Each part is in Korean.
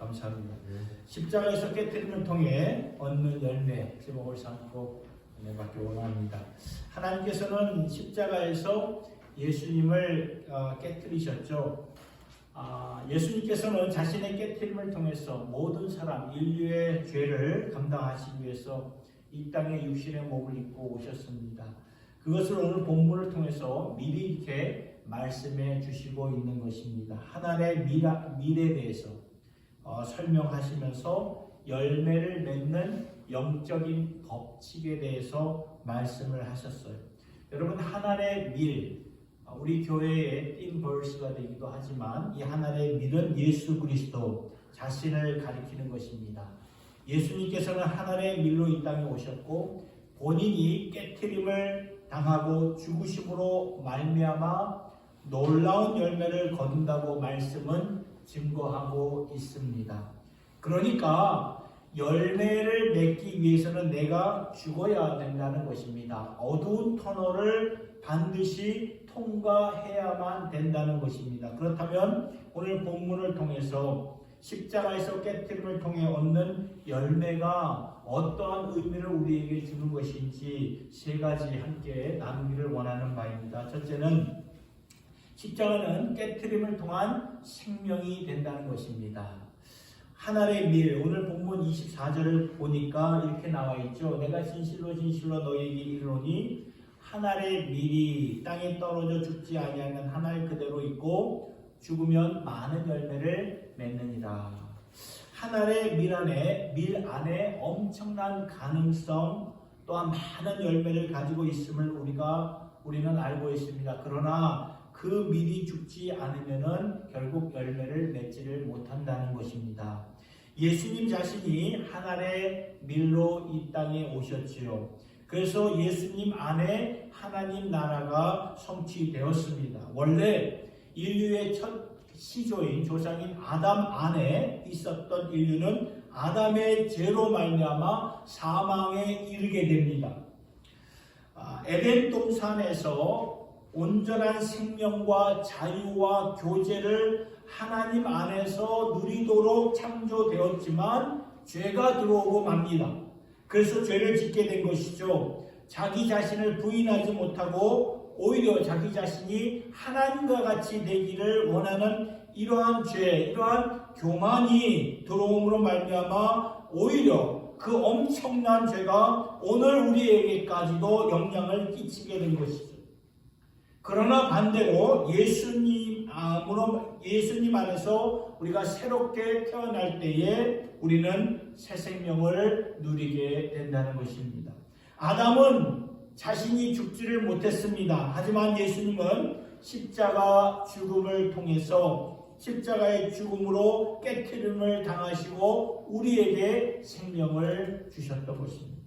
감사합니다. 십자가에서 깨뜨림을 통해 얻는 열매 제목을 삼고 은혜받기 원합니다. 하나님께서는 십자가에서 예수님을 깨뜨리셨죠. 예수님께서는 자신의 깨뜨림을 통해서 모든 사람 인류의 죄를 감당하시기 위해서 이 땅에 육신의 몸을 입고 오셨습니다. 그것을 오늘 본문을 통해서 미리 이렇게 말씀해 주시고 있는 것입니다. 하나님의 미래에 대해서 설명하시면서 열매를 맺는 영적인 법칙에 대해서 말씀을 하셨어요. 여러분, 하나님의 밀, 우리 교회의 띵 벌스가 되기도 하지만 이 하나님의 밀은 예수 그리스도 자신을 가리키는 것입니다. 예수님께서는 하나님의 밀로 이 땅에 오셨고 본인이 깨트림을 당하고 죽으심으로 말미암아 놀라운 열매를 거둔다고 말씀은 증거하고 있습니다. 그러니까 열매를 맺기 위해서는 내가 죽어야 된다는 것입니다. 어두운 터널을 반드시 통과해야만 된다는 것입니다. 그렇다면 오늘 본문을 통해서 십자가에서 깨트림을 통해 얻는 열매가 어떠한 의미를 우리에게 주는 것인지 세 가지 함께 나누기를 원하는 바입니다. 첫째는 십자가는 깨트림을 통한 생명이 된다는 것입니다. 하나님의 밀, 오늘 본문 24절을 보니까 이렇게 나와 있죠. 내가 진실로 진실로 너희에게 이르노니 하나님의 밀이 땅에 떨어져 죽지 아니하면 하나님 그대로 있고 죽으면 많은 열매를 맺느니라. 하나님의 밀 안에 엄청난 가능성 또한 많은 열매를 가지고 있음을 우리는 알고 있습니다. 그러나 그 밀이 죽지 않으면은 결국 열매를 맺지를 못한다는 것입니다. 예수님 자신이 하나님의 밀로 이 땅에 오셨지요. 그래서 예수님 안에 하나님 나라가 성취되었습니다. 원래 인류의 첫 시조인 조상인 아담 안에 있었던 인류는 아담의 죄로 말미암아 사망에 이르게 됩니다. 에덴 동산에서 온전한 생명과 자유와 교제를 하나님 안에서 누리도록 창조되었지만 죄가 들어오고 맙니다. 그래서 죄를 짓게 된 것이죠. 자기 자신을 부인하지 못하고 오히려 자기 자신이 하나님과 같이 되기를 원하는 이러한 죄, 이러한 교만이 들어옴으로 말미암아 오히려 그 엄청난 죄가 오늘 우리에게까지도 영향을 끼치게 된 것이죠. 그러나 반대로 예수님 안에서 우리가 새롭게 태어날 때에 우리는 새 생명을 누리게 된다는 것입니다. 아담은 자신이 죽지를 못했습니다. 하지만 예수님은 십자가 죽음을 통해서 십자가의 죽음으로 깨트림을 당하시고 우리에게 생명을 주셨던 것입니다.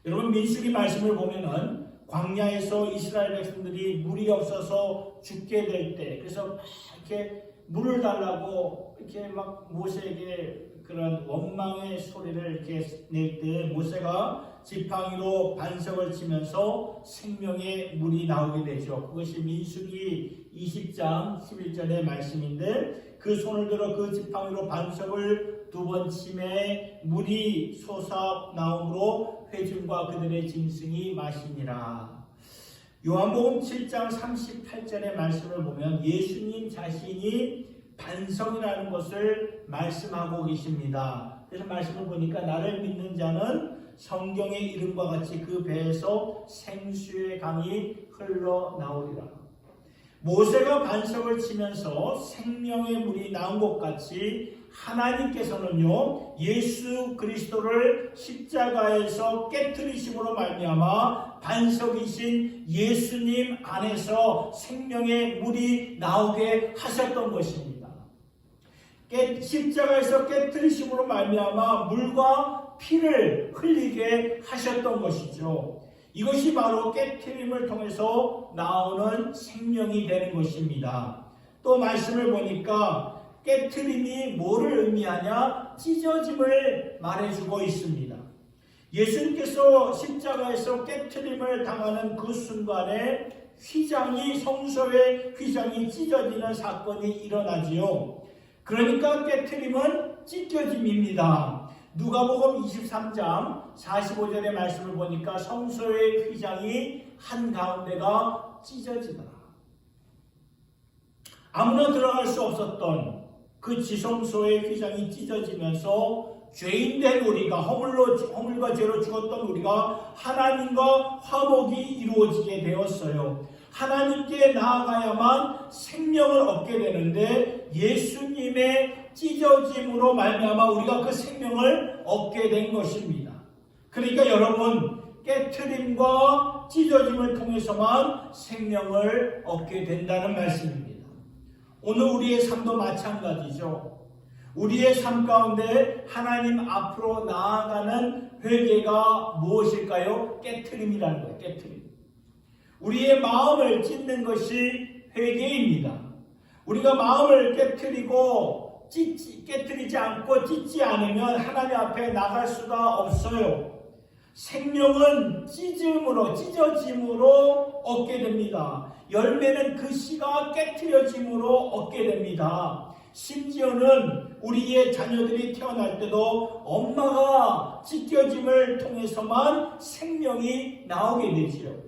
여러분, 민수기 말씀을 보면은 광야에서 이스라엘 백성들이 물이 없어서 죽게 될 때, 그래서 이렇게 물을 달라고 이렇게 막 모세에게 그런 원망의 소리를 이렇게 낼 때 모세가 지팡이로 반석을 치면서 생명의 물이 나오게 되죠. 그것이 민수기 20장 11절의 말씀인데 그 손을 들어 그 지팡이로 반석을 두 번 치매 물이 솟아 나오므로 회중과 그들의 짐승이 마시니라. 요한복음 7장 38절의 말씀을 보면 예수님 자신이 반석이라는 것을 말씀하고 계십니다. 그래서 말씀을 보니까 나를 믿는 자는 성경의 이름과 같이 그 배에서 생수의 강이 흘러나오리라. 모세가 반석을 치면서 생명의 물이 나온 것 같이 하나님께서는요 예수 그리스도를 십자가에서 깨트리심으로 말미암아 반석이신 예수님 안에서 생명의 물이 나오게 하셨던 것입니다. 십자가에서 깨트리심으로 말미암아 물과 피를 흘리게 하셨던 것이죠. 이것이 바로 깨트림을 통해서 나오는 생명이 되는 것입니다. 또 말씀을 보니까 깨트림이 뭐를 의미하냐? 찢어짐을 말해주고 있습니다. 예수님께서 십자가에서 깨트림을 당하는 그 순간에 성소의 휘장이 찢어지는 사건이 일어나지요. 그러니까 깨트림은 찢겨짐입니다. 누가복음 23장 45절의 말씀을 보니까 성소의 휘장이 한가운데가 찢어지더라. 아무나 들어갈 수 없었던 그 지성소의 휘장이 찢어지면서 죄인된 우리가 허물과 죄로 죽었던 우리가 하나님과 화목이 이루어지게 되었어요. 하나님께 나아가야만 생명을 얻게 되는데 예수님의 찢어짐으로 말미암아 우리가 그 생명을 얻게 된 것입니다. 그러니까 여러분, 깨트림과 찢어짐을 통해서만 생명을 얻게 된다는 말씀입니다. 오늘 우리의 삶도 마찬가지죠. 우리의 삶 가운데 하나님 앞으로 나아가는 회개가 무엇일까요? 깨트림이라는 거예요. 깨트림. 우리의 마음을 찢는 것이 회개입니다. 우리가 마음을 깨트리지 않고 찢지 않으면 하나님 앞에 나갈 수가 없어요. 생명은 찢어짐으로 얻게 됩니다. 열매는 그 씨가 깨트려짐으로 얻게 됩니다. 심지어는 우리의 자녀들이 태어날 때도 엄마가 찢겨짐을 통해서만 생명이 나오게 되지요.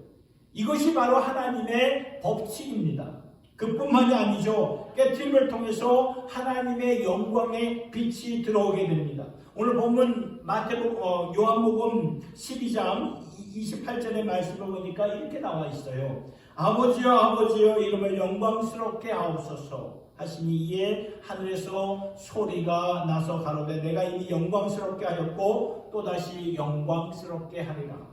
이것이 바로 하나님의 법칙입니다. 그뿐만이 아니죠. 깨트림을 통해서 하나님의 영광의 빛이 들어오게 됩니다. 오늘 본문 요한복음 12장 28절의 말씀을 보니까 이렇게 나와 있어요. 아버지여 아버지여 이름을 영광스럽게 하옵소서 하시니 이에 하늘에서 소리가 나서 가로되 내가 이미 영광스럽게 하였고 또다시 영광스럽게 하리라.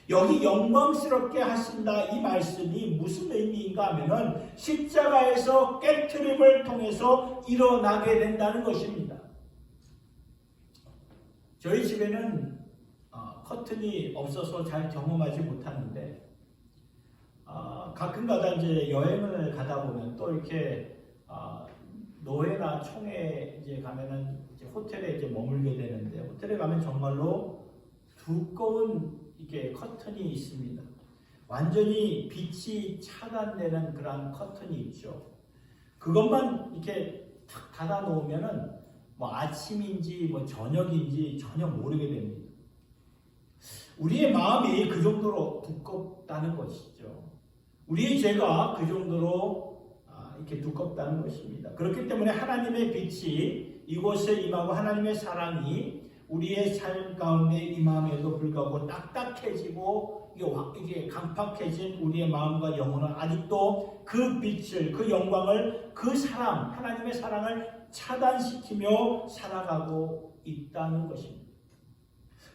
여기 영광스럽게 하신다 이 말씀이 무슨 의미인가 하면은 십자가에서 깨트림을 통해서 일어나게 된다는 것입니다. 저희 집에는 커튼이 없어서 잘 경험하지 못하는데 가끔가다 이제 여행을 가다 보면 또 이렇게 노회나 총회 이제 가면은 이제 호텔에 이제 머물게 되는데 호텔에 가면 정말로 두꺼운 이게 커튼이 있습니다. 완전히 빛이 차단되는 그런 커튼이 있죠. 그것만 이렇게 탁 닫아 놓으면은 뭐 아침인지 뭐 저녁인지 전혀 모르게 됩니다. 우리의 마음이 그 정도로 두껍다는 것이죠. 우리의 죄가 그 정도로 이렇게 두껍다는 것입니다. 그렇기 때문에 하나님의 빛이 이곳에 임하고 하나님의 사랑이 우리의 삶 가운데 임함에도 불구하고 딱딱해지고 이게 강팍해진 우리의 마음과 영혼은 아직도 그 빛을, 그 영광을, 그 사랑, 하나님의 사랑을 차단시키며 살아가고 있다는 것입니다.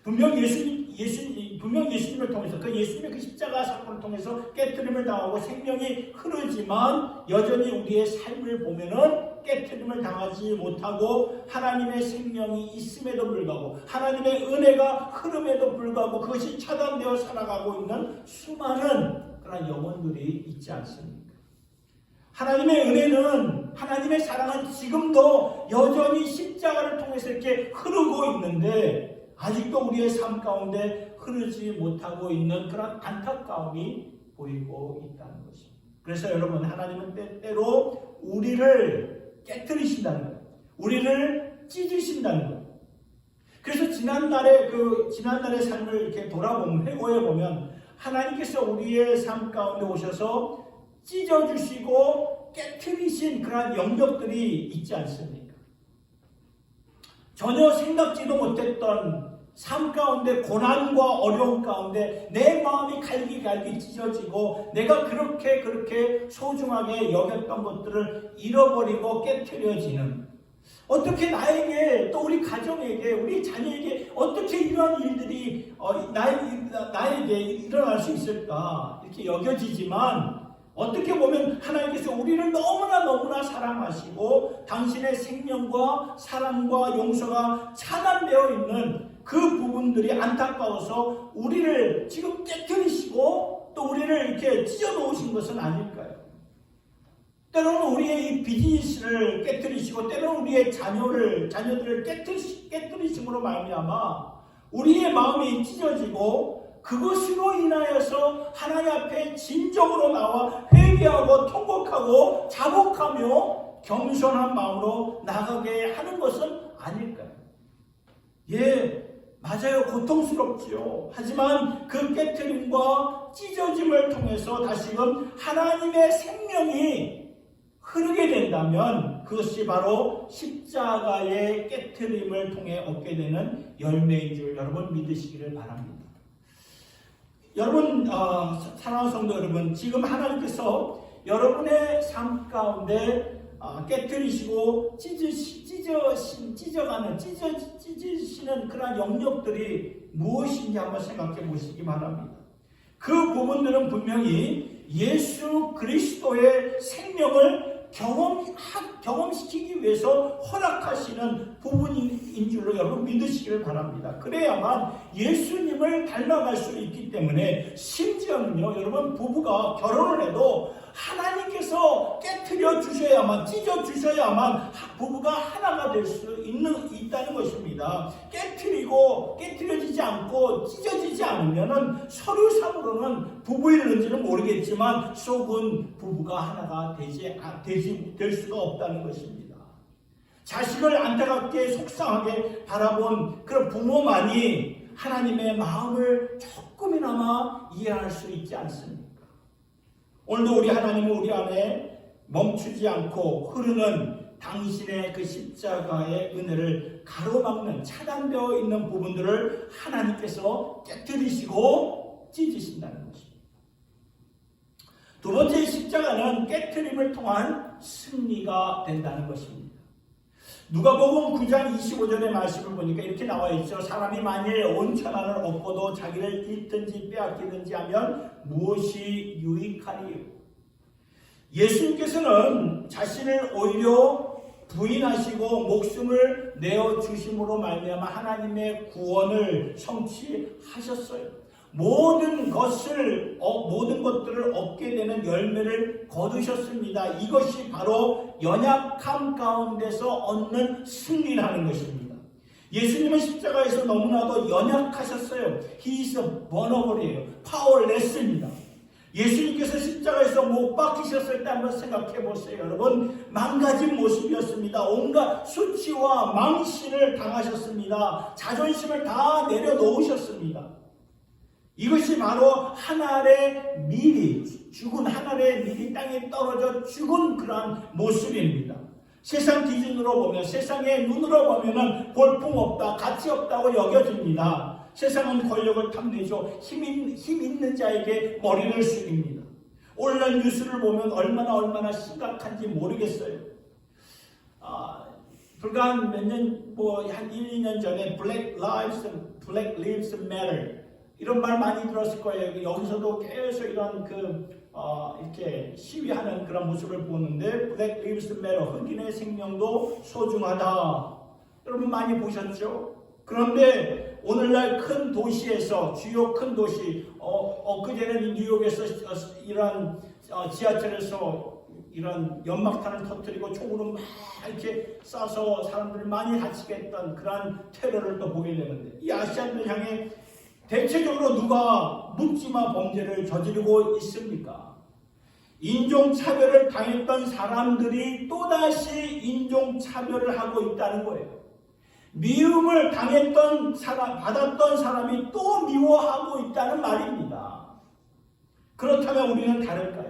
분명 예수님을 통해서 예수님의 그 십자가 사건을 통해서 깨트림을 당하고 생명이 흐르지만 여전히 우리의 삶을 보면은 깨트림을 당하지 못하고 하나님의 생명이 있음에도 불구하고 하나님의 은혜가 흐름에도 불구하고 그것이 차단되어 살아가고 있는 수많은 그런 영혼들이 있지 않습니까? 하나님의 은혜는, 하나님의 사랑은 지금도 여전히 십자가를 통해서 이렇게 흐르고 있는데 아직도 우리의 삶 가운데 흐르지 못하고 있는 그런 안타까움이 보이고 있다는 것입니다. 그래서 여러분, 하나님은 때때로 우리를 깨트리신다는 거예요. 우리를 찢으신다는 거예요. 그래서 지난날의 삶을 이렇게 돌아보면, 회고해보면 하나님께서 우리의 삶 가운데 오셔서 찢어주시고 깨트리신 그런 영역들이 있지 않습니까? 전혀 생각지도 못했던 삶 가운데 고난과 어려움 가운데 내 마음이 갈기갈기 찢어지고 내가 그렇게 소중하게 여겼던 것들을 잃어버리고 깨트려지는, 어떻게 나에게 또 우리 가정에게 우리 자녀에게 어떻게 이러한 일들이 나에게 일어날 수 있을까 이렇게 여겨지지만 어떻게 보면 하나님께서 우리를 너무나 사랑하시고 당신의 생명과 사랑과 용서가 차단되어 있는 그 부분들이 안타까워서 우리를 지금 깨트리시고 또 우리를 이렇게 찢어놓으신 것은 아닐까요? 때로는 우리의 이 비즈니스를 깨트리시고 때로는 우리의 자녀들을 깨트리심으로 말미암아 우리의 마음이 찢어지고 그것으로 인하여서 하나님 앞에 진정으로 나와 회개하고 통곡하고 자복하며 겸손한 마음으로 나가게 하는 것은 아닐까요? 예, 맞아요. 고통스럽지요. 하지만 그 깨트림과 찢어짐을 통해서 다시금 하나님의 생명이 흐르게 된다면 그것이 바로 십자가의 깨트림을 통해 얻게 되는 열매인 줄 여러분 믿으시기를 바랍니다. 여러분, 사랑하는 성도 여러분, 지금 하나님께서 여러분의 삶 가운데 깨트리시고 찢으시는 그런 영역들이 무엇인지 한번 생각해 보시기 바랍니다. 그 부분들은 분명히 예수 그리스도의 생명을 경험시키기 위해서 허락하시는 부분인 줄로 여러분 믿으시기를 바랍니다. 그래야만 예수님을 닮아갈 수 있기 때문에 심지어는요, 여러분 부부가 결혼을 해도 하나님께서 깨트려 주셔야만, 찢어 주셔야만 부부가 하나가 될 수 있다는 것입니다. 깨트려지지 않고 찢어지지 않으면은 서류상으로는 부부일는지는 모르겠지만 속은 부부가 하나가 될 수가 없다는 것입니다. 자식을 안타깝게 속상하게 바라본 그런 부모만이 하나님의 마음을 조금이나마 이해할 수 있지 않습니까? 오늘도 우리 하나님은 우리 안에 멈추지 않고 흐르는 당신의 그 십자가의 은혜를 가로막는 차단되어 있는 부분들을 하나님께서 깨트리시고 찢으신다는 것입니다. 두 번째 십자가는 깨트림을 통한 승리가 된다는 것입니다. 누가복음 9장 25절의 말씀을 보니까 이렇게 나와 있죠. 사람이 만일 온 천하를 얻고도 자기를 잃든지 빼앗기든지 하면 무엇이 유익하리요? 예수님께서는 자신을 오히려 부인하시고 목숨을 내어주심으로 말미암아 하나님의 구원을 성취하셨어요. 모든 것들을 얻게 되는 열매를 거두셨습니다. 이것이 바로 연약함 가운데서 얻는 승리라는 것입니다. 예수님은 십자가에서 너무나도 연약하셨어요. He is vulnerable이에요. powerless입니다. 예수님께서 십자가에서 못 박히셨을 때 한번 생각해 보세요. 여러분, 망가진 모습이었습니다. 온갖 수치와 망신을 당하셨습니다. 자존심을 다 내려놓으셨습니다. 이것이 바로 한 알의 밀이, 죽은 한 알의 밀이 땅에 떨어져 죽은 그러한 모습입니다. 세상 기준으로 보면, 세상의 눈으로 보면 볼품없다, 가치 없다고 여겨집니다. 세상은 권력을 탐내죠. 힘 있는 자에게 머리를 숙입니다. 온라인 뉴스를 보면 얼마나 심각한지 모르겠어요. 불과 한 몇 년, 한 1, 2년 전에 Black Lives Matter 이런 말 많이 들었을 거예요. 여기서도 계속 이런 이렇게 시위하는 그런 모습을 보는데 Black Lives Matter, 흑인의 생명도 소중하다. 여러분 많이 보셨죠? 그런데 오늘날 큰 도시에서, 주요 큰 도시, 엊그제는 뉴욕에서 이런 지하철에서 이런 연막탄을 터뜨리고 총으로 막 이렇게 쏴서 사람들을 많이 다치게 했던 그러한 테러를 또 보게 되는데, 이 아시아인들 향해 대체적으로 누가 묻지마 범죄를 저지르고 있습니까? 인종차별을 당했던 사람들이 또다시 인종차별을 하고 있다는 거예요. 미움을 받았던 사람이 또 미워하고 있다는 말입니다. 그렇다면 우리는 다를까요?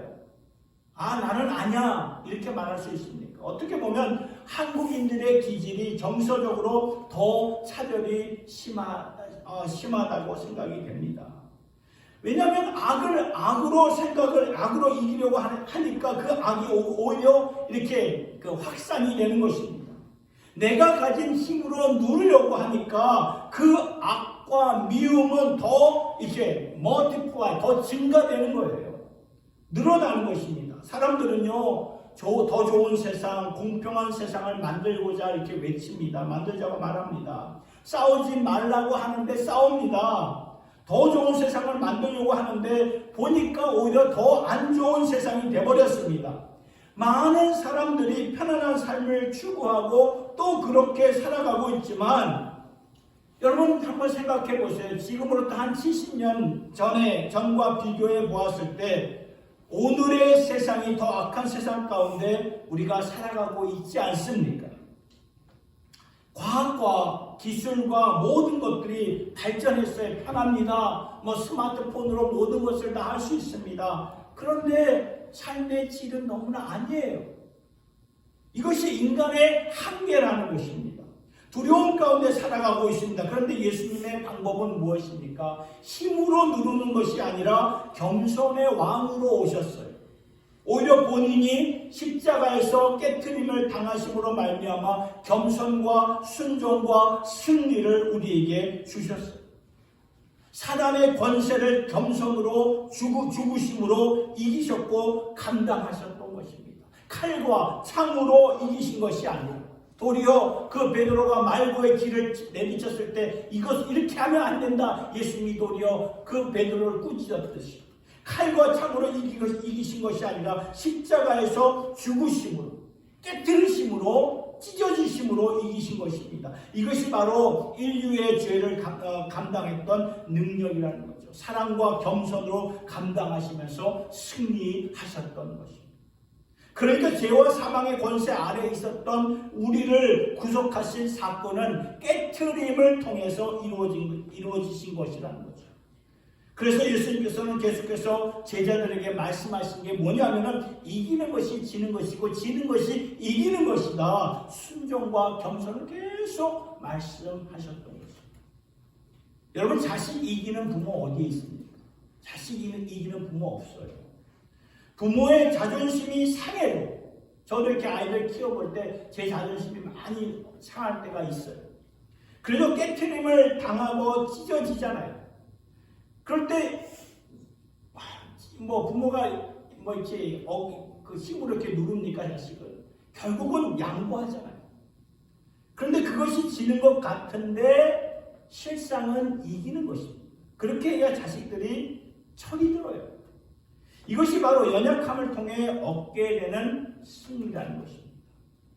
나는 아니야, 이렇게 말할 수 있습니까? 어떻게 보면 한국인들의 기질이 정서적으로 더 차별이 심하다고 생각이 됩니다. 왜냐하면 악으로 이기려고 하니까 그 악이 오히려 이렇게 확산이 되는 것입니다. 내가 가진 힘으로 누리려고 하니까 그 악과 미움은 더 이렇게 더 증가되는 거예요. 늘어나는 것입니다. 사람들은요, 더 좋은 세상, 공평한 세상을 만들고자 이렇게 외칩니다. 만들자고 말합니다. 싸우지 말라고 하는데 싸웁니다. 더 좋은 세상을 만들려고 하는데 보니까 오히려 더 안 좋은 세상이 되어버렸습니다. 많은 사람들이 편안한 삶을 추구하고 또 그렇게 살아가고 있지만, 여러분 한번 생각해 보세요. 지금으로부터 한 70년 전과 비교해 보았을 때 오늘의 세상이 더 악한 세상 가운데 우리가 살아가고 있지 않습니까? 과학과 기술과 모든 것들이 발전했어요. 편합니다. 스마트폰으로 모든 것을 다 할 수 있습니다. 그런데 삶의 질은 너무나 아니에요. 이것이 인간의 한계라는 것입니다. 두려움 가운데 살아가고 있습니다. 그런데 예수님의 방법은 무엇입니까? 힘으로 누르는 것이 아니라 겸손의 왕으로 오셨어요. 오히려 본인이 십자가에서 깨트림을 당하심으로 말미암아 겸손과 순종과 승리를 우리에게 주셨어요. 사단의 권세를 겸손으로 죽으심으로 이기셨고 감당하셨던 것입니다. 칼과 창으로 이기신 것이 아니라 도리어 그 베드로가 말고의 길을 내비쳤을 때 이것 이렇게 하면 안 된다. 예수님이 도리어 그 베드로를 꾸짖었듯이 칼과 창으로 이기신 것이 아니라 십자가에서 죽으심으로 깨뜨리심으로 찢어지심으로 이기신 것입니다. 이것이 바로 인류의 죄를 감당했던 능력이라는 거죠. 사랑과 겸손으로 감당하시면서 승리하셨던 것입니다. 그러니까 죄와 사망의 권세 아래에 있었던 우리를 구속하신 사건은 깨트림을 통해서 이루어지신 것이라는 거죠. 그래서 예수님께서는 계속해서 제자들에게 말씀하신 게 뭐냐면은 이기는 것이 지는 것이고 지는 것이 이기는 것이다. 순종과 겸손을 계속 말씀하셨던 것입니다. 여러분 자식 이기는 부모 어디에 있습니까? 자식 이기는 부모 없어요. 부모의 자존심이 상해도 저도 이렇게 아이들 키워볼 때 제 자존심이 많이 상할 때가 있어요. 그래도 깨트림을 당하고 찢어지잖아요. 그럴 때 부모가 이렇게 그 힘으로 이렇게 누릅니까 자식을? 결국은 양보하잖아요. 그런데 그것이 지는 것 같은데 실상은 이기는 것입니다. 그렇게 해야 자식들이 철이 들어요. 이것이 바로 연약함을 통해 얻게 되는 승리라는 것입니다.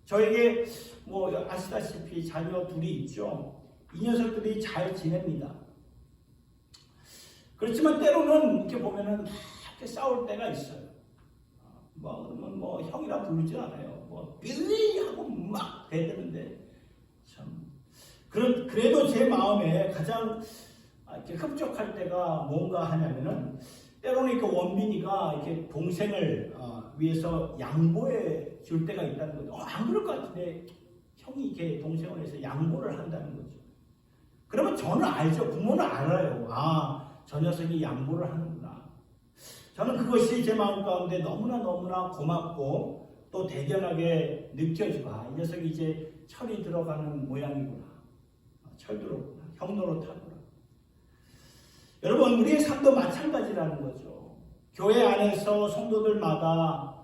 저에게 아시다시피 자녀 둘이 있죠. 이 녀석들이 잘 지냅니다. 그렇지만 때로는 이렇게 보면은 이렇게 싸울 때가 있어요. 그러면 형이라 부르지 않아요. 빌리 하고 막 대드는데 참 그래도 제 마음에 가장 이렇게 흡족할 때가 뭔가 하냐면은 때로는 이렇게 원빈이가 이렇게 동생을 위해서 양보해 줄 때가 있다는 거죠. 안 그럴 것 같은데 형이 이렇게 동생을 위해서 양보를 한다는 거죠. 그러면 저는 알죠. 부모는 알아요. 저 녀석이 양보를 하는구나. 저는 그것이 제 마음 가운데 너무나 고맙고 또 대견하게 느껴지고 이 녀석이 이제 철이 들어가는 모양이구나. 철 들었구나. 형 노릇하구나. 여러분 우리의 삶도 마찬가지라는 거죠. 교회 안에서 성도들마다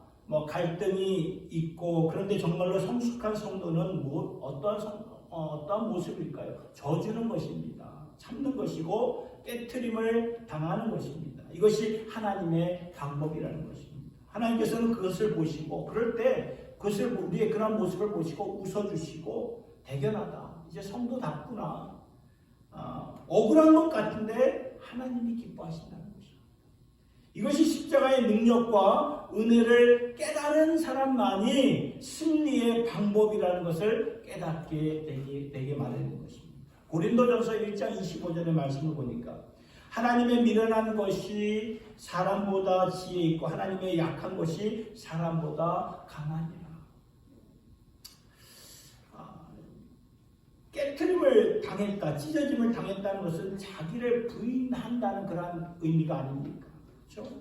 갈등이 있고 그런데 정말로 성숙한 성도는 어떠한 모습일까요? 져주는 것입니다. 참는 것이고 깨트림을 당하는 것입니다. 이것이 하나님의 방법이라는 것입니다. 하나님께서는 그것을 보시고 그럴 때 우리의 그런 모습을 보시고 웃어주시고 대견하다. 이제 성도답구나. 억울한 것 같은데 하나님이 기뻐하신다는 것입니다. 이것이 십자가의 능력과 은혜를 깨달은 사람만이 승리의 방법이라는 것을 깨닫게 되게 마련인 것입니다. 고린도전서 1장 25절의 말씀을 보니까 하나님의 미련한 것이 사람보다 지혜 있고 하나님의 약한 것이 사람보다 강하니라. 깨트림을 당했다, 찢어짐을 당했다는 것은 자기를 부인한다는 그런 의미가 아닙니까? 그렇죠?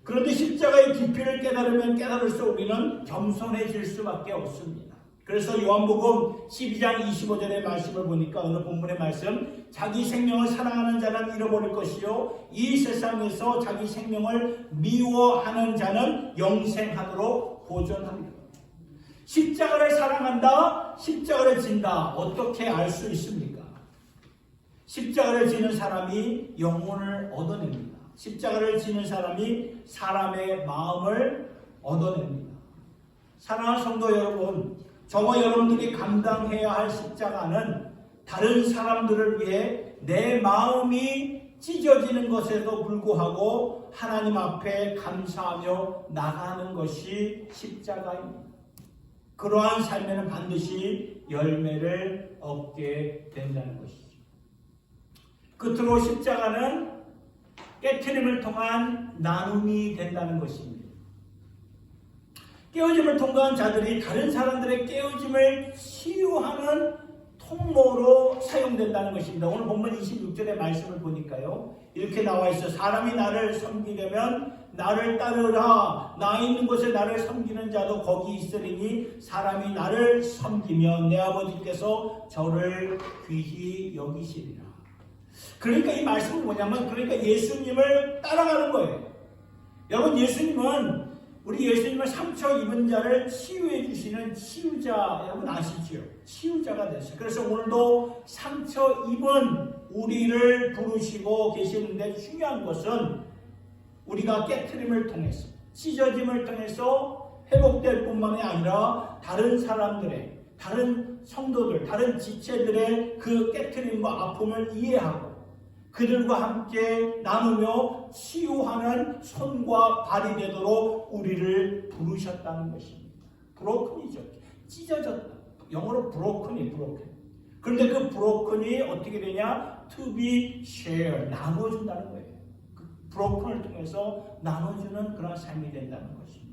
그런데 십자가의 깊이를 깨달을수록 우리는 겸손해질 수밖에 없습니다. 그래서 요한복음 12장 25절의 말씀을 보니까 오늘 본문의 말씀 자기 생명을 사랑하는 자는 잃어버릴 것이요 이 세상에서 자기 생명을 미워하는 자는 영생하도록 보존합니다. 십자가를 사랑한다, 십자가를 진다. 어떻게 알 수 있습니까? 십자가를 지는 사람이 영혼을 얻어냅니다. 십자가를 지는 사람이 사람의 마음을 얻어냅니다. 사랑하는 성도 여러분, 저와 여러분들이 감당해야 할 십자가는 다른 사람들을 위해 내 마음이 찢어지는 것에도 불구하고 하나님 앞에 감사하며 나가는 것이 십자가입니다. 그러한 삶에는 반드시 열매를 얻게 된다는 것이죠. 끝으로 십자가는 깨트림을 통한 나눔이 된다는 것입니다. 깨어짐을 통과한 자들이 다른 사람들의 깨어짐을 치유하는 통로로 사용된다는 것입니다. 오늘 본문 26절의 말씀을 보니까요, 이렇게 나와 있어. 사람이 나를 섬기려면 나를 따르라. 나 있는 곳에 나를 섬기는 자도 거기 있으리니 사람이 나를 섬기면 내 아버지께서 저를 귀히 여기시리라. 그러니까 이 말씀은 뭐냐면, 그러니까 예수님을 따라가는 거예요. 여러분, 우리 예수님은 상처 입은 자를 치유해 주시는 치유자, 여러분 아시죠? 치유자가 됐어요. 그래서 오늘도 상처 입은 우리를 부르시고 계시는데, 중요한 것은 우리가 깨트림을 통해서, 찢어짐을 통해서 회복될 뿐만이 아니라 다른 사람들의, 다른 성도들, 다른 지체들의 그 깨트림과 아픔을 이해하고 그들과 함께 나누며 치유하는 손과 발이 되도록 우리를 부르셨다는 것입니다. 브로큰이죠. 찢어졌다. 영어로 브로큰이. 그런데 그 브로큰이 어떻게 되냐? To be shared. 나눠준다는 거예요. 그 브로큰을 통해서 나눠주는 그런 삶이 된다는 것입니다.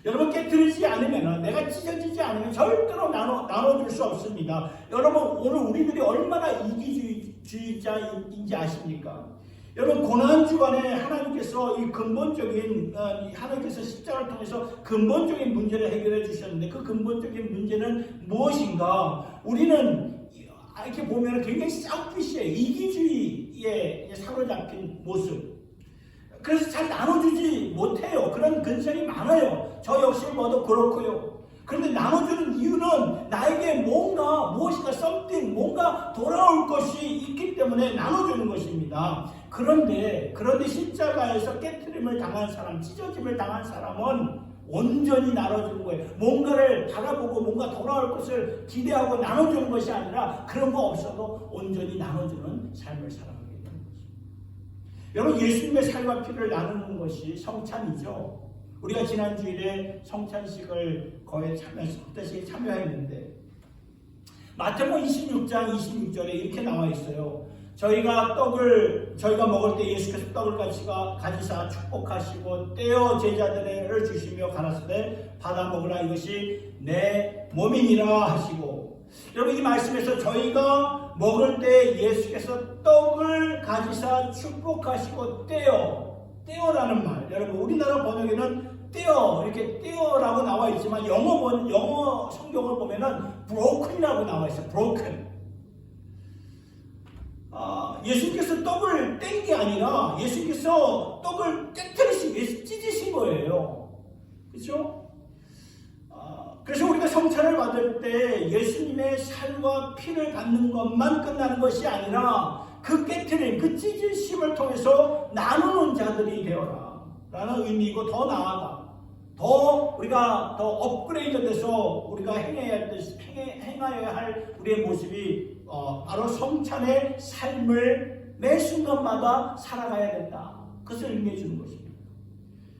여러분, 깨트리지 않으면, 내가 찢어지지 않으면 절대로 나눠줄 수 없습니다. 여러분, 오늘 우리들이 얼마나 이기주의자인지 아십니까? 여러분, 고난주간에 하나님께서 이 근본적인, 하나님께서 십자가를 통해서 근본적인 문제를 해결해 주셨는데, 그 근본적인 문제는 무엇인가? 우리는 이렇게 보면 굉장히 셀피시해요. 이기주의에 사로잡힌 모습. 그래서 잘 나눠주지 못해요. 그런 근성이 많아요. 저 역시 뭐도 그렇고요. 그런데 나눠주는 이유는 나에게 무엇인가 something, 뭔가 돌아올 것이 있기 때문에 나눠주는 것입니다. 그런데 십자가에서 깨트림을 당한 사람, 찢어짐을 당한 사람은 온전히 나눠주는 거예요. 뭔가를 바라보고 뭔가 돌아올 것을 기대하고 나눠주는 것이 아니라 그런 거 없어도 온전히 나눠주는 삶을 살아가게 되는 거죠. 여러분, 예수님의 살과 피를 나누는 것이 성찬이죠. 우리가 지난 주일에 성찬식을 거의 참여했는데, 마태복음 26장 26절에 이렇게 나와 있어요. 저희가 먹을 때 예수께서 떡을 가지사 축복하시고 떼어 제자들을 주시며 가라사대 받아 먹으라, 이것이 내 몸이니라 하시고. 여러분, 이 말씀에서 저희가 먹을 때 예수께서 떡을 가지사 축복하시고 떼어라는 말, 여러분 우리나라 번역에는 이렇게 떼어라고 나와 있지만 영어 성경을 보면은 broken이라고 나와 있어요. broken. 예수님께서 떡을 뗀 게 아니라 예수님께서 떡을 깨트리신, 찢으신 거예요. 그렇죠? 그래서 우리가 성찬을 받을 때 예수님의 살과 피를 받는 것만 끝나는 것이 아니라 그 깨트림, 그 찢으심을 통해서 나누는 자들이 되어라 라는 의미이고, 더 나아가 우리가 더 업그레이드돼서 우리가 행하여야 할 우리의 모습이 바로 성찬의 삶을 매 순간마다 살아가야 된다. 그것을 의미해 주는 것입니다.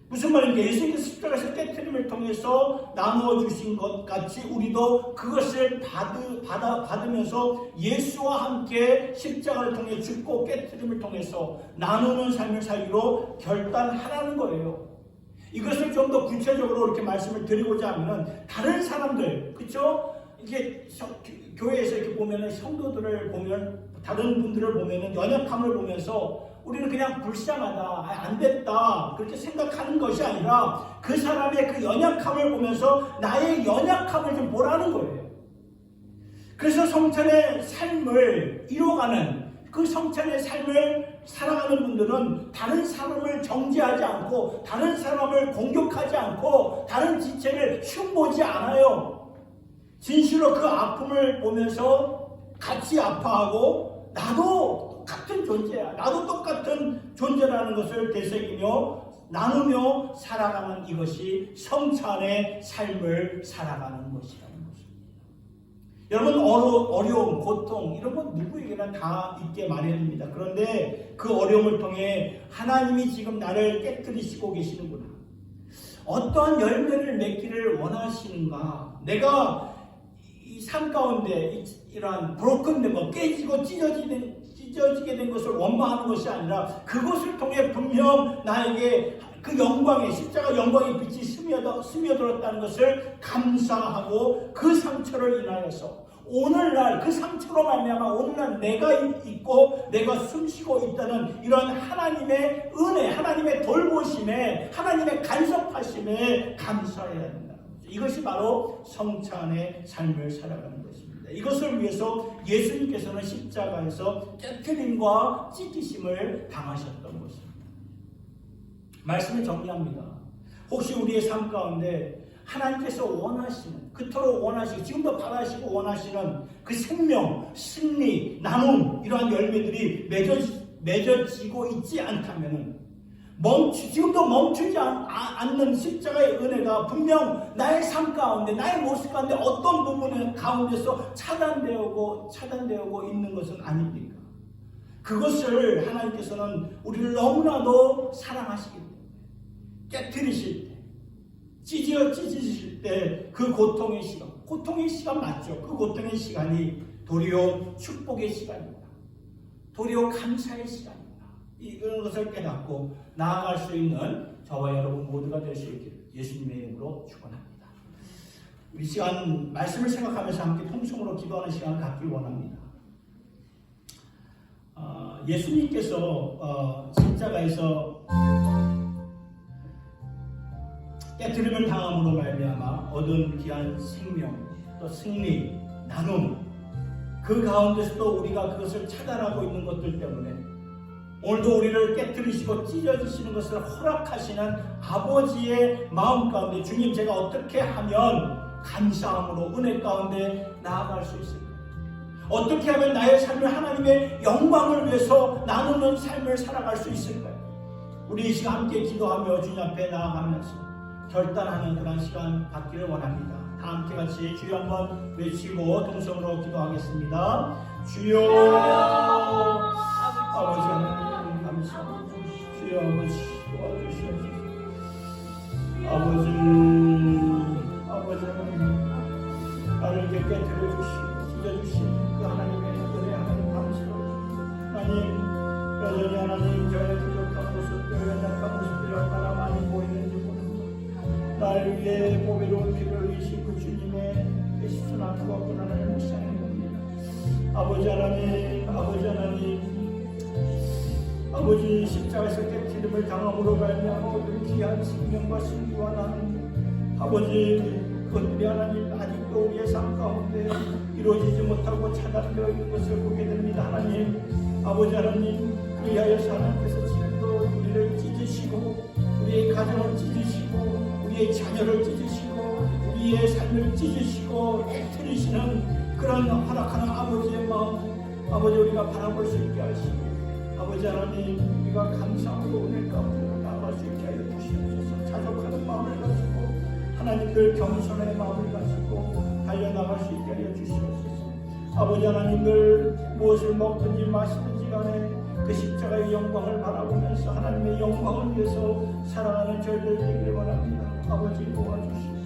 무슨 말인가? 예수님께서 십자가에서 깨트림을 통해서 나누어 주신 것 같이 우리도 그것을 받으면서 예수와 함께 십자가를 통해 죽고 깨트림을 통해서 나누는 삶을 살기로 결단하라는 거예요. 이것을 좀 더 구체적으로 이렇게 말씀을 드리고자 하면은, 다른 사람들, 그렇죠? 이게 교회에서 이렇게 보면은, 성도들을 보면, 다른 분들을 보면은 연약함을 보면서 우리는 그냥 불쌍하다, 안 됐다, 그렇게 생각하는 것이 아니라 그 사람의 그 연약함을 보면서 나의 연약함을 좀 보라는 거예요. 그래서 성찬의 삶을 이뤄가는, 그 성찬의 삶을 살아가는 분들은 다른 사람을 정죄하지 않고, 다른 사람을 공격하지 않고, 다른 지체를 흉보지 않아요. 진실로 그 아픔을 보면서 같이 아파하고, 나도 같은 존재야, 나도 똑같은 존재라는 것을 되새기며 나누며 살아가는, 이것이 성찬의 삶을 살아가는 것이라는 것입니다. 여러분 어려움, 고통 이런 건 누구에게나 다 있게 마련입니다. 그런데 그 어려움을 통해 하나님이 지금 나를 깨뜨리시고 계시는구나. 어떠한 열매를 맺기를 원하시는가. 내가 이 삶 가운데 이러한 브로큰된 것, 깨지고 찢어지게 된 것을 원망하는 것이 아니라 그것을 통해 분명 나에게 그 영광의 십자가 영광의 빛이 스며들었다는 것을 감사하고 그 상처를 인하여서 오늘날 그 상처로 말미암아 오늘날 내가 있고 내가 숨쉬고 있다는 이런 하나님의 은혜, 하나님의 돌보심에, 하나님의 간섭하심에 감사해야 된다. 이것이 바로 성찬의 삶을 살아가는 것입니다. 이것을 위해서 예수님께서는 십자가에서 깨트림과 찢기심을 당하셨던 것입니다. 말씀을 정리합니다. 혹시 우리의 삶 가운데 하나님께서 원하시는, 그토록 원하시고 지금도 바라시고 원하시는 그 생명, 승리, 나눔 이러한 열매들이 맺어지고 있지 않다면 지금도 멈추지 않는 십자가의 은혜가 분명 나의 삶 가운데, 나의 모습 가운데 어떤 부분 가운데서 차단되고 있는 것은 아닙니까? 그것을 하나님께서는 우리를 너무나도 사랑하시기 때문에 깨트리실 때, 찢으실 때 그 고통의 시간 맞죠? 그 고통의 시간이 도리어 축복의 시간입니다. 도리어 감사의 시간입니다. 이런 것을 깨닫고 나아갈 수 있는 저와 여러분 모두가 될 수 있기를 예수님의 이름으로 축원합니다. 우리 시간 말씀을 생각하면서 함께 통성으로 기도하는 시간을 갖길 원합니다. 예수님께서 십자가에서 깨트림을 당함으로 말미암아 얻은 귀한 생명, 또 승리, 나눔, 그 가운데서도 우리가 그것을 차단하고 있는 것들 때문에 오늘도 우리를 깨트리시고 찢어지시는 것을 허락하시는 아버지의 마음 가운데, 주님 제가 어떻게 하면 감사함으로 은혜 가운데 나아갈 수 있을까요? 어떻게 하면 나의 삶을 하나님의 영광을 위해서 나누는 삶을 살아갈 수 있을까요? 우리 이 시간 함께 기도하며 주님 앞에 나아가면서 결단하는 그런 시간 갖기를 원합니다. 다 함께 같이 주여 한번 외치고 동성으로 기도하겠습니다. 주여 아버지 하나님 감사합니다. 주여 아버지 도와주시옵소서. 아버지 하나님 나를 깨뜨려 주시고 찢어주시는 그 하나님의 은혜 하나님 감사합니다. 하나님 여전히 하나님 저의 부족한 모습들, 연약한 모습들이 얼마나 많이 보이는지 모릅니다. 날 위해 보배로운 피를 흘리신 그 주님의 그 순환과 고난을 묵상해 봅니다. 아버지 하나님 아버지 십자가에서 깨트림을 당함으로 말미암아 얻은 귀한 생명과 승리와 나눔, 아버지 그것들이 하나님 아직도 우리의 삶 가운데 이루어지지 못하고 차단되어 있는 것을 보게 됩니다. 하나님 아버지 하나님, 그리하여서 하나님께서 지금도 우리를 찢으시고 우리의 가정을 찢으시고 우리의 자녀를 찢으시고 우리의 삶을 찢으시고 깨트리시는 그런 허락하는 아버지의 마음, 아버지 우리가 바라볼 수 있게 하시고 아버지 하나님 우리가 감사함으로 은혜 가운데 나아갈 수 있게 하여 주시옵소서. 자족하는 마음을 가지고 하나님 늘 겸손의 마음을 가지고 달려나갈 수 있게 하여 주시옵소서. 아버지 하나님 늘 무엇을 먹든지 마시든지 간에 그 십자가의 영광을 바라보면서 하나님의 영광을 위해서 살아가는 저희들 되기를 원합니다. 아버지 도와주시옵소서.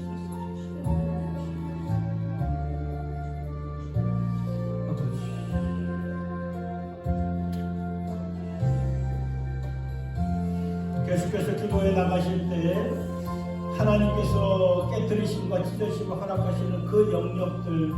계속해서 기도에 나가실 때 하나님께서 깨뜨리심과 찢으심을 허락하시는 그 영역들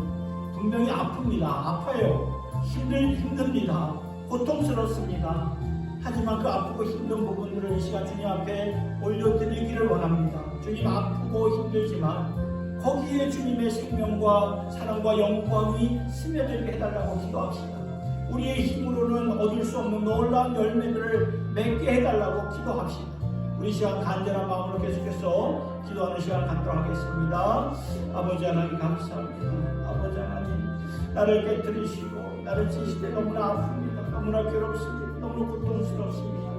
분명히 아픕니다. 아파요. 힘듭니다. 고통스럽습니다. 하지만 그 아프고 힘든 부분들을 이 시간 주님 앞에 올려드리기를 원합니다. 주님 아프고 힘들지만 거기에 주님의 생명과 사랑과 영광이 스며들게 해달라고 기도합시다. 우리의 힘으로는 얻을 수 없는 놀라운 열매들을 맺게 해달라고 기도합시다. 우리 시간 간절한 마음으로 계속해서 기도하는 시간을 갖도록 하겠습니다. 아버지 하나님 감사합니다. 아버지 하나님 나를 깨뜨리시고 나를 찢으실 때 너무나 아픕니다. 너무나 괴롭습니다. 너무 고통스럽습니다.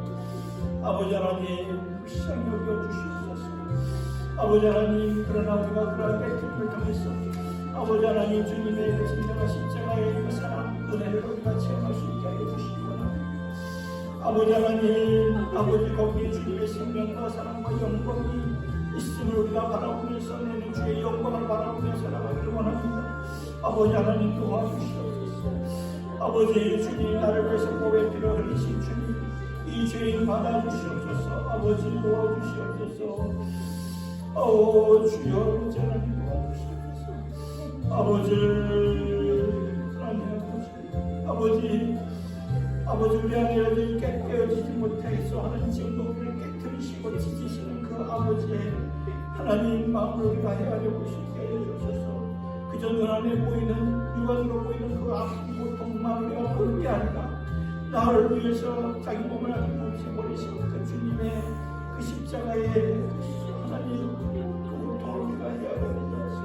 아버지 하나님 불쌍히 여겨주시옵소서. 아버지 하나님 그러나 우리가 그러한 깨뜨림을 통해서 아버지 하나님, 주님의 그 생명과 십자가의 그 사랑, 은혜를 우리가 체험할 수 있게 하여 주시기 원합니다. 아버지 하나님, 아버지 거기에 주님의 생명과 사랑과 영광이 있음을 우리가 바라보면서 내는 주의 영광을 바라보며 살아가기를 원합니다. 아버지 하나님, 도와주시옵소서. 아버지 주님, 나를 위해서 보배 피를 흘리신 주님, 이 죄인 받아주시옵소서. 아버지 도와주시옵소서. 주여, 아버지 하나님 도와주시옵소서. 아버지 하나님, 아버지 우리 안에 깨어지지 못해서 하는 지금도 우리를 깨뜨리시고 찢으시는 그 아버지의 하나님 마음을 우리가 헤아려 보시게 해주셔서 그저 눈 안에 보이는 육안으로 보이는 그 아픈 고통만 우리가 보는 게 아니라 나를 위해서 자기 몸을 아낌없이 버리신 그 주님의 그 십자가의 하나님 그 고통을 우리가 헤아려 주셔서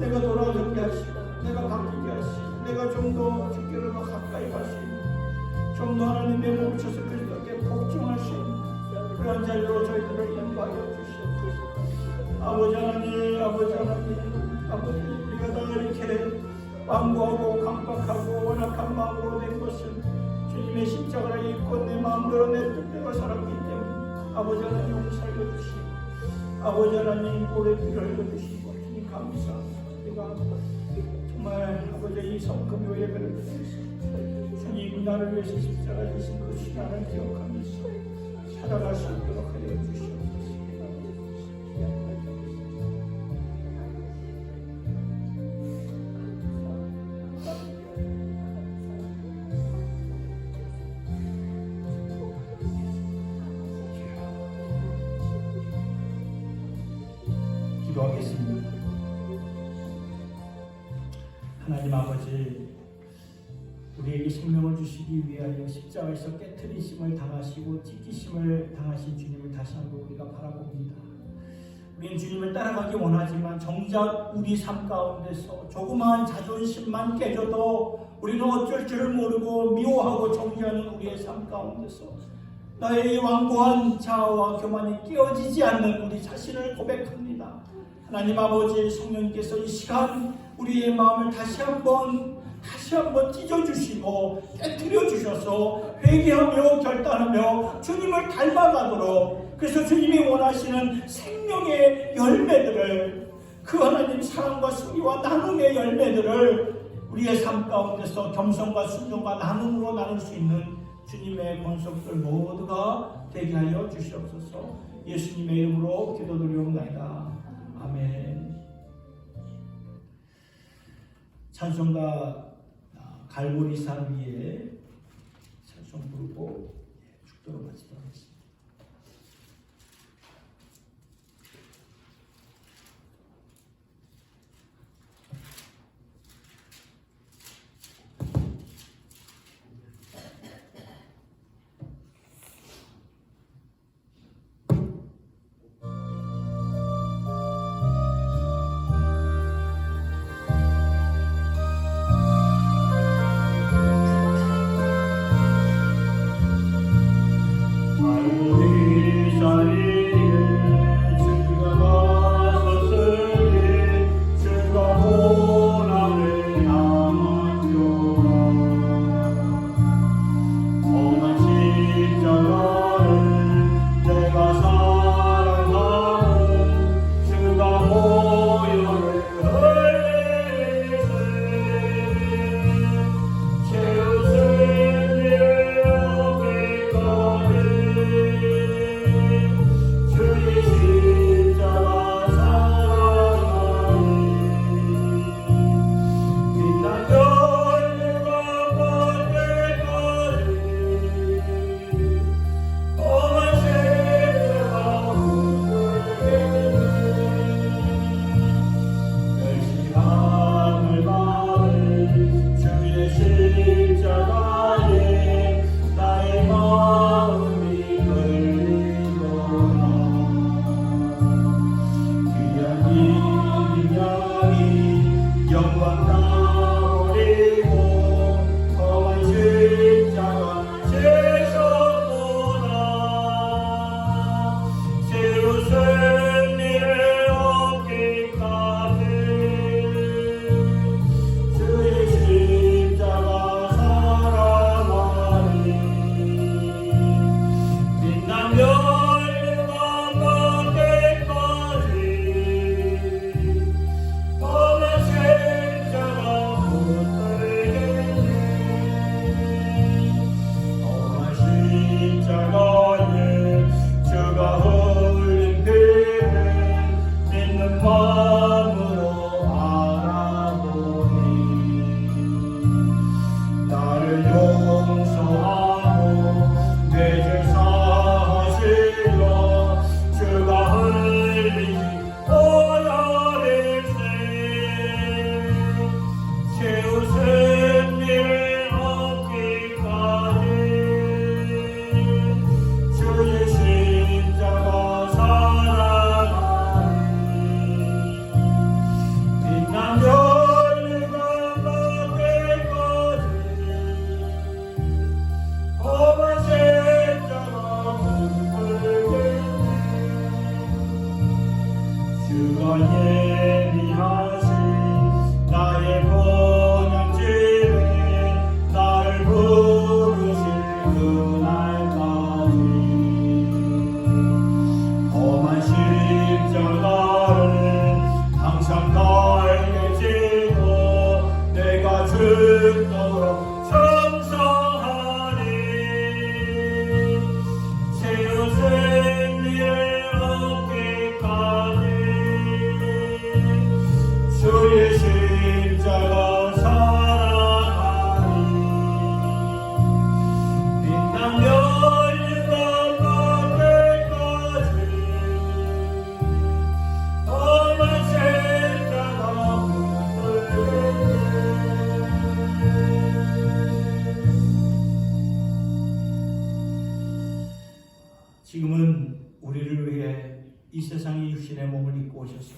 내가 돌아서게 하시고 내가 바뀌게 하시고 내가 좀 더 주께로 더 가까이 갈 수 있는 좀 더 하나님의 멈춰서 그리스도께 복종할 수 있는 그런 자리로 저희들을 인도하여 주시옵소서. 아버지 하나님, 아버지 우리가 다 이렇게 완고하고 강박하고 완악한 마음으로 된 것은 주님의 십자가를 입고 내 마음대로 내 뜻대로 살았기 때문에 아버지 하나님 용서하여 주시고 아버지 하나님 오래 피를 흘려주시고 주님 감사합니다. 우리가 정말 아버지 이 성금요 예배를 드리면서 주님 나를 위해서 십자가 지신 그 시간을 기억하면서 살아갈 수 있도록 하여 주시옵소서. 기도하겠습니다. 하나님 아버지, 우리에게 생명을 주시기 위하여 십자가에서 깨트리심을 당하시고 찢기심을 당하신 주님을 다시 한번 우리가 바라봅니다. 우리는 주님을 따라가기 원하지만 정작 우리 삶 가운데서 조그마한 자존심만 깨져도 우리는 어쩔 줄을 모르고 미워하고 정죄하는 우리의 삶 가운데서 나의 완고한 자아와 교만이 깨어지지 않는 우리 자신을 고백합니다. 하나님 아버지, 성령님께서 이 시간 우리의 마음을 다시 한번 찢어주시고 깨트려 주셔서 회개하며 결단하며 주님을 닮아가도록, 그래서 주님이 원하시는 생명의 열매들을, 그 하나님 사랑과 승리와 나눔의 열매들을 우리의 삶 가운데서 겸손과 순종과 나눔으로 나눌 수 있는 주님의 권속들 모두가 되게 하여 주시옵소서. 예수님의 이름으로 기도드리옵나이다. 아멘. 찬송가 갈보리산 위에 찬송 부르고 축도로 마치도록 하겠습니다. 죽도록 충성하리. 세운 승리를 얻기까지 주의 십자가 사랑하리. 빛난 열림과 끝까지 엄한 십자가 붙들게. 지금은 우리를 위해 이 세상에 육신의 몸을 입고 오셔서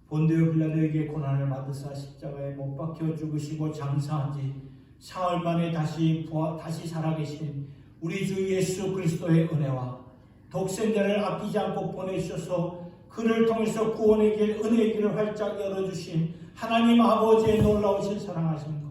본디오 빌라도에게 고난을 받으사 십자가에 못 박혀 죽으시고 장사한 지 사흘 만에 다시 살아계신 우리 주 예수 그리스도의 은혜와 독생자를 아끼지 않고 보내주셔서 그를 통해서 구원의 길, 은혜의 길을 활짝 열어주신 하나님 아버지의 놀라우신 사랑하심과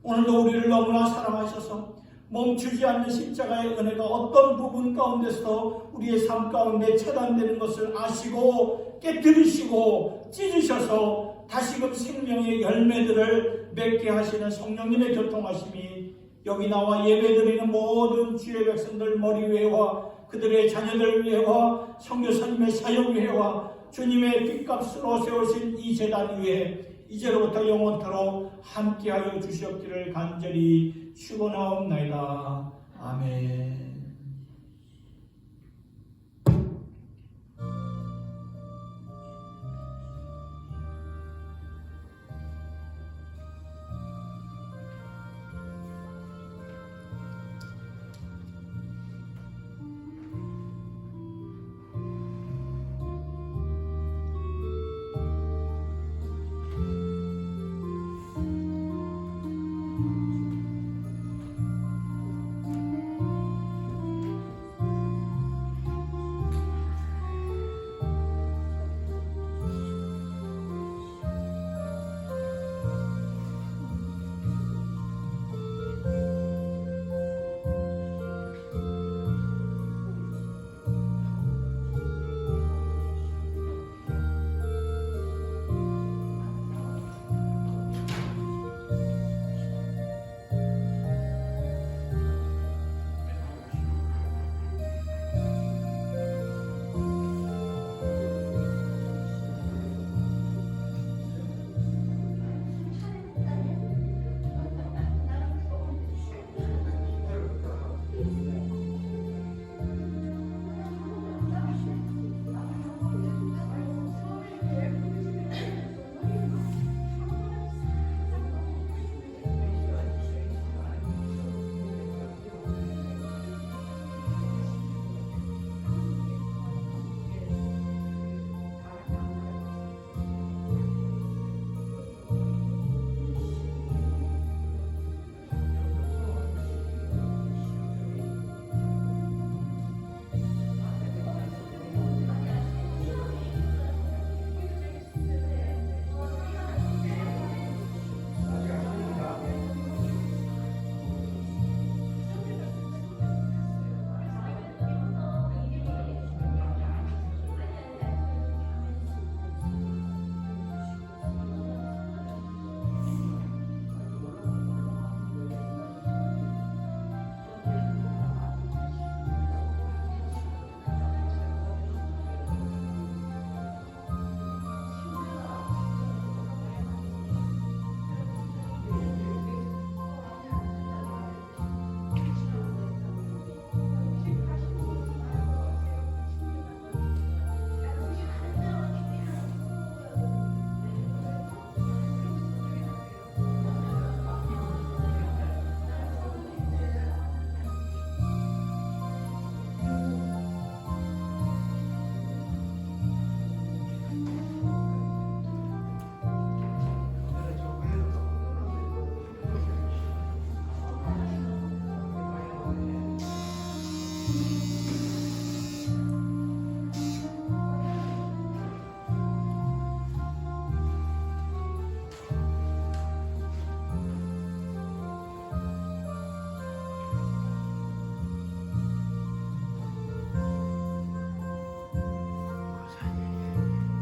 오늘도 우리를 너무나 사랑하셔서 멈추지 않는 십자가의 은혜가 어떤 부분 가운데서 우리의 삶 가운데 차단되는 것을 아시고 깨뜨리시고 찢으셔서 다시금 생명의 열매들을 맺게 하시는 성령님의 교통하심이 여기 나와 예배드리는 모든 주의 백성들 머리 위에와 그들의 자녀들 위에와 선교사님의 사역 위에와 주님의 핏값으로 세우신 이 제단 위에 이제로부터 영원토록 함께하여 주시옵기를 간절히 축원하옵나이다. 아멘.